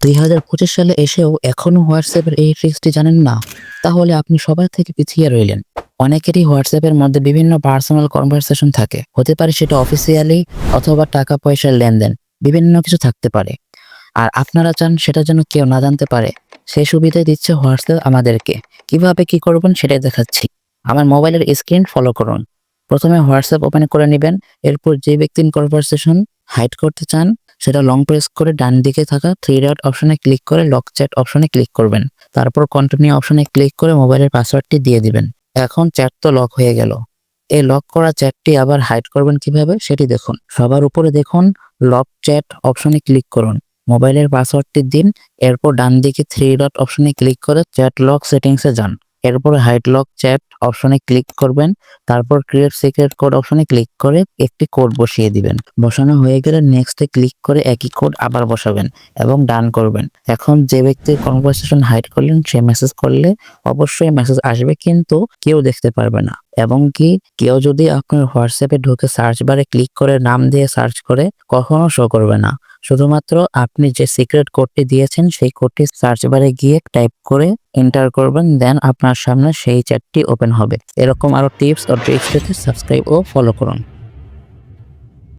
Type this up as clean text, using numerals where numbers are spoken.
2025 সালে এসেও এখনো হোয়াটসঅ্যাপের এই ট্রিক্সটি জানেন না? তাহলে আপনি সবার থেকে পিছিয়ে রইলেন। অনেকেরই হোয়াটসঅ্যাপের মধ্যে বিভিন্ন পার্সোনাল কনভারসেশন থাকে। হতে পারে সেটা অফিসিয়ালি অথবা টাকা পয়সার লেনদেন, বিভিন্ন কিছু থাকতে পারে। আর আপনারা চান সেটা যেন কেউ না জানতে পারে। সেই সুবিধাই দিচ্ছে হোয়াটসঅ্যাপ আমাদেরকে। কিভাবে কি করবেন সেটাই দেখাচ্ছি। আমার মোবাইলের স্ক্রিন ফলো করুন। প্রথমে হোয়াটসঅ্যাপ ওপেন করে নেবেন। এরপর যে ব্যক্তির কনভারসেশন হাইড করতে চান সেটা লং প্রেস করে ডান দিকে থাকা থ্রি ডট অপশনে ক্লিক করে লক চ্যাট অপশনে ক্লিক করবেন। তারপর কন্টিনিউ অপশনে ক্লিক করে মোবাইলের পাসওয়ার্ডটি দিয়ে দিবেন। এখন চ্যাট তো লক হয়ে গেল। এই লক করা চ্যাটটি আবার হাইড করবেন কিভাবে সেটি দেখুন। সবার উপরে দেখুন লক চ্যাট অপশনে ক্লিক করুন। মোবাইলের পাসওয়ার্ডটি দিন। এরপর ডান দিকে থ্রি ডট অপশনে ক্লিক করে চ্যাট লক সেটিংসে যান। এরপর হাইড লক চ্যাট অপশনে ক্লিক করবেন। তারপর ক্রিয়েট সিক্রেট কোড অপশনে ক্লিক করে একটি কোড বসিয়ে দিবেন। বসানো হয়ে গেলে নেক্সটে ক্লিক করে একই কোড আবার বসাবেন এবং ডান করবেন। এখন যে ব্যক্তির কনভারসেশন হাইড করলেন সে মেসেজ করলে অবশ্যই মেসেজ আসবে, কিন্তু কেউ দেখতে পারবে না। এবং কি কেউ যদি আপনার হোয়াটসঅ্যাপে ঢুকে সার্চ বারে ক্লিক করে নাম দিয়ে সার্চ করে কখনো শো করবে না। শুধুমাত্র আপনি যে সিক্রেট কোডটি দিয়েছেন সেই কোডটি সার্চ বারে গিয়ে টাইপ করে এন্টার করবেন, দেন আপনার সামনে সেই চ্যাটটি ওপেন হবে। এরকম আরো টিপস ও ট্রিক্স পেতে সাবস্ক্রাইব ও ফলো করুন।